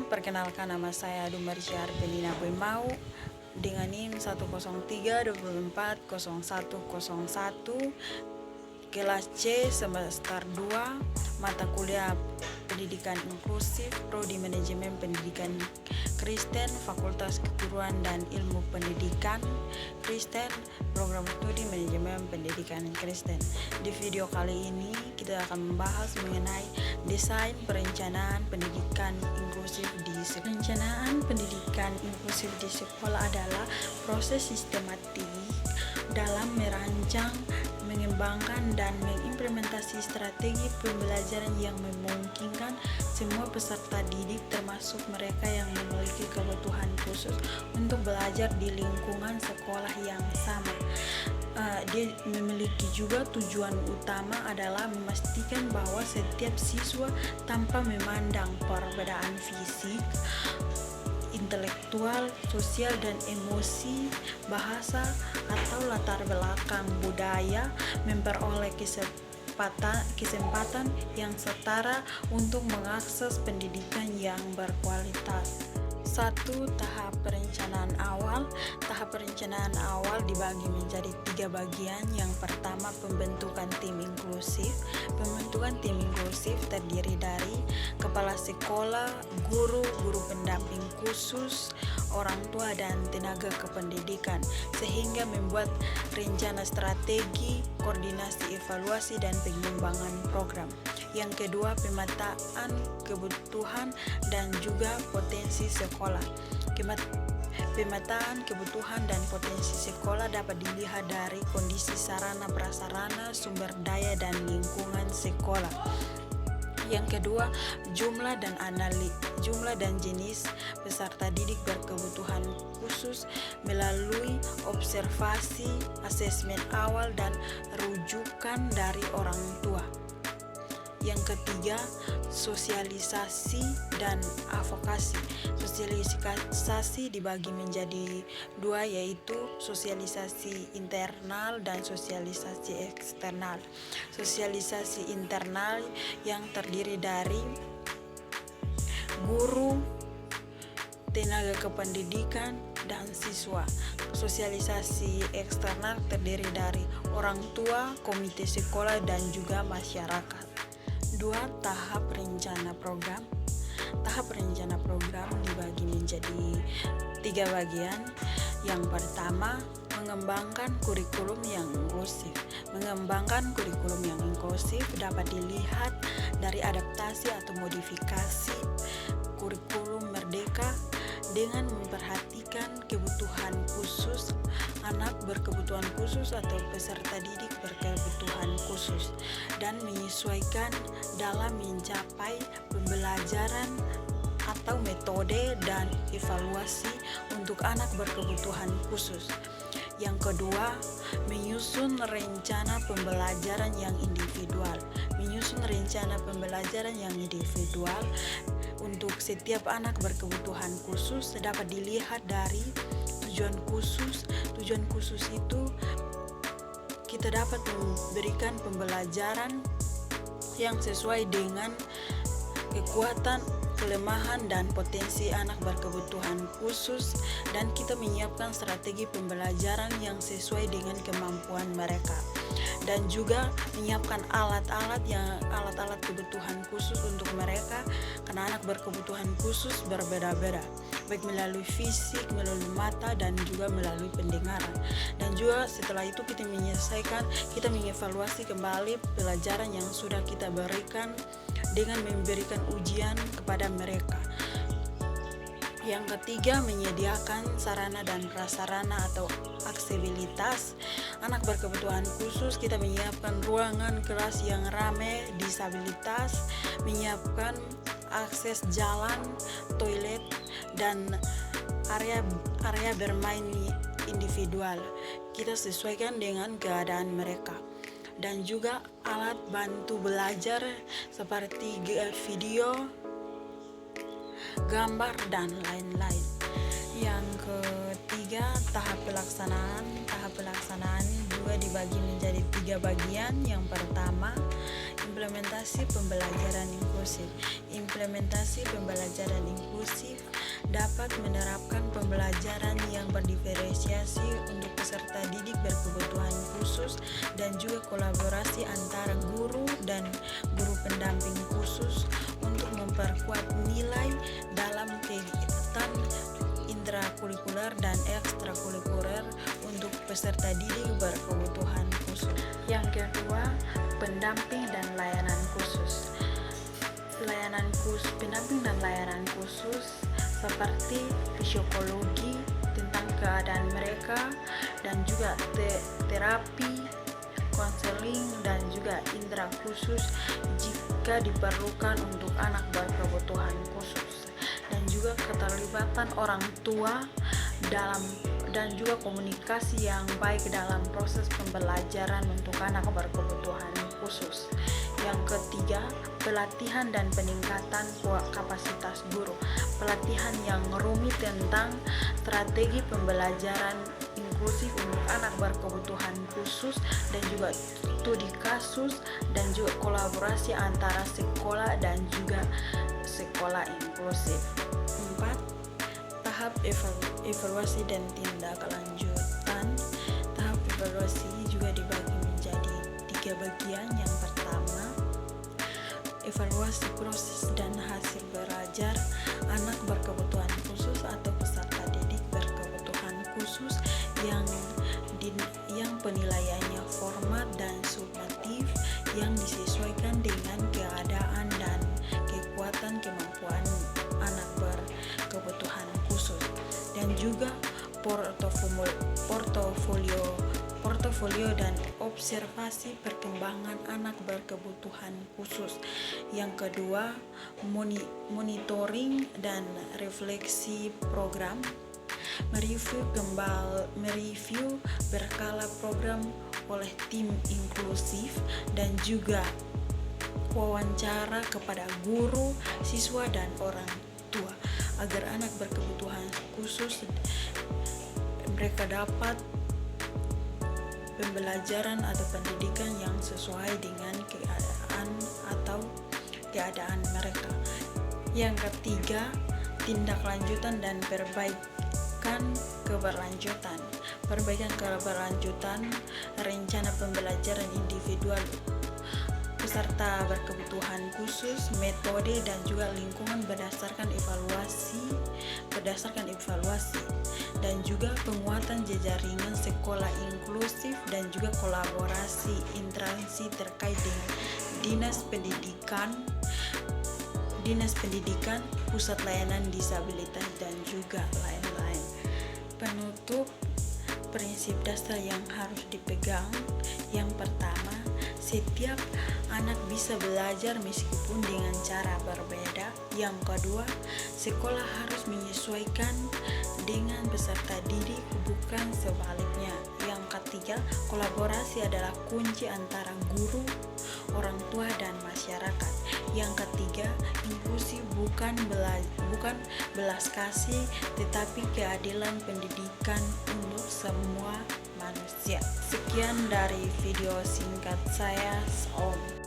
perkenalkan nama saya Dumarsya Arvelina Boimau dengan NIM 103240101 kelas C semester 2 mata kuliah Pendidikan Inklusif Prodi Manajemen Pendidikan Kristen Fakultas Keguruan dan Ilmu Pendidikan Kristen Program Studi Manajemen Pendidikan Kristen. Di video kali ini kita akan membahas mengenai desain perencanaan pendidikan inklusif di sekolah. Perencanaan pendidikan inklusif di sekolah adalah proses sistematik dalam merancang, mengembangkan dan mengimplementasi strategi pembelajaran yang memungkinkan semua peserta didik termasuk mereka yang memiliki kebutuhan khusus untuk belajar di lingkungan sekolah yang sama. Dia memiliki juga tujuan utama adalah memastikan bahwa setiap siswa tanpa memandang perbedaan fisik, intelektual, sosial dan emosi, bahasa atau latar belakang budaya memperoleh kesempatan yang setara untuk mengakses pendidikan yang berkualitas. 1. Tahap perencanaan awal. Tahap perencanaan awal dibagi menjadi 3 bagian. Yang pertama, pembentukan tim inklusif. Pembentukan tim inklusif terdiri dari kepala sekolah, guru pendamping khusus, orang tua dan tenaga kependidikan, sehingga membuat rencana strategi, koordinasi evaluasi dan pengembangan program. Yang kedua, pemetaan kebutuhan dan juga potensi sekolah. Pemetaan kebutuhan dan potensi sekolah dapat dilihat dari kondisi sarana prasarana, sumber daya dan lingkungan sekolah. Yang kedua, jumlah dan jenis peserta didik berkebutuhan khusus melalui observasi, asesmen awal dan rujukan dari orang tua. Yang ketiga, sosialisasi dan advokasi. Sosialisasi dibagi menjadi 2, yaitu sosialisasi internal dan sosialisasi eksternal. Sosialisasi internal yang terdiri dari guru, tenaga kependidikan, dan siswa. Sosialisasi eksternal terdiri dari orang tua, komite sekolah, dan juga masyarakat. 2. Tahap rencana program. Tahap rencana program dibagi menjadi 3 bagian. Yang pertama, mengembangkan kurikulum yang inklusif. Mengembangkan kurikulum yang inklusif dapat dilihat dari adaptasi atau modifikasi kurikulum merdeka dengan memperhatikan kebutuhan khusus anak berkebutuhan khusus atau peserta didik berkebutuhan khusus dan menyesuaikan dalam mencapai pembelajaran atau metode dan evaluasi untuk anak berkebutuhan khusus. Yang kedua, menyusun rencana pembelajaran yang individual. Menyusun rencana pembelajaran yang individual untuk setiap anak berkebutuhan khusus dapat dilihat dari tujuan khusus. Tujuan khusus itu kita dapat memberikan pembelajaran yang sesuai dengan kekuatan, kelemahan dan potensi anak berkebutuhan khusus, dan kita menyiapkan strategi pembelajaran yang sesuai dengan kemampuan mereka, dan juga menyiapkan alat-alat kebutuhan khusus untuk mereka karena anak berkebutuhan khusus berbeda-beda, baik melalui fisik, melalui mata dan juga melalui pendengaran. Dan juga setelah itu kita mengevaluasi kembali pelajaran yang sudah kita berikan dengan memberikan ujian kepada mereka. Yang ketiga, menyediakan sarana dan prasarana atau aksesibilitas. Anak berkebutuhan khusus kita menyiapkan ruangan kelas yang ramai disabilitas, menyiapkan akses jalan, toilet dan area bermain individual. Kita sesuaikan dengan keadaan mereka. Dan juga alat bantu belajar seperti video, gambar, dan lain-lain. Yang ketiga, tahap pelaksanaan. Tahap pelaksanaan juga dibagi menjadi 3 bagian. Yang pertama, Implementasi pembelajaran inklusif. Implementasi pembelajaran inklusif dapat menerapkan pembelajaran yang berdiferensiasi untuk peserta didik berkebutuhan khusus dan juga kolaborasi antara guru dan guru pendamping khusus untuk memperkuat nilai dalam kegiatan intrakurikuler dan ekstrakurikuler untuk peserta didik berkebutuhan khusus. Yang kedua, pendamping dan layanan khusus. Pendamping dan layanan khusus seperti psikologi tentang keadaan mereka dan juga terapi, konseling dan juga indera khusus jika diperlukan untuk anak berkebutuhan khusus, dan juga keterlibatan orang tua dan juga komunikasi yang baik dalam proses pembelajaran untuk anak berkebutuhan khusus. Yang ketiga, pelatihan dan peningkatan kapasitas guru. Pelatihan yang rumit tentang strategi pembelajaran inklusif untuk anak berkebutuhan khusus dan juga studi kasus dan juga kolaborasi antara sekolah dan juga sekolah inklusif. 4. Tahap evaluasi dan tindak lanjutan. Tahap evaluasi juga dibagi menjadi 3 bagian. Yang pertama, evaluasi proses dan hasil belajar anak berkebutuhan khusus atau peserta didik berkebutuhan khusus yang penilaiannya format dan sumatif yang disesuaikan dengan keadaan dan kemampuan anak berkebutuhan khusus, dan juga portofolio dan observasi perkembangan anak berkebutuhan khusus. Yang kedua, monitoring dan refleksi program, mereview berkala program oleh tim inklusif, dan juga wawancara kepada guru, siswa, dan orang tua agar anak berkebutuhan khusus mereka dapat pembelajaran atau pendidikan yang sesuai dengan keadaan mereka. Yang ketiga, tindak lanjutan dan perbaikan keberlanjutan. Perbaikan keberlanjutan rencana pembelajaran individual peserta berkebutuhan khusus, metode dan juga lingkungan berdasarkan evaluasi, dan juga penguatan jejaringan sekolah inklusif dan juga kolaborasi instansi terkait dengan dinas pendidikan, pusat layanan disabilitas, dan juga lain-lain. Penutup, prinsip dasar yang harus dipegang. Yang pertama, setiap anak bisa belajar meskipun dengan cara berbeda. Yang kedua, sekolah harus menyesuaikan dengan peserta didik, bukan sebaliknya. Yang ketiga, kolaborasi adalah kunci antara guru, orang tua, dan masyarakat. Yang ketiga, inklusi bukan belas kasih, tetapi keadilan pendidikan untuk semua manusia. Sekian dari video singkat saya. Om.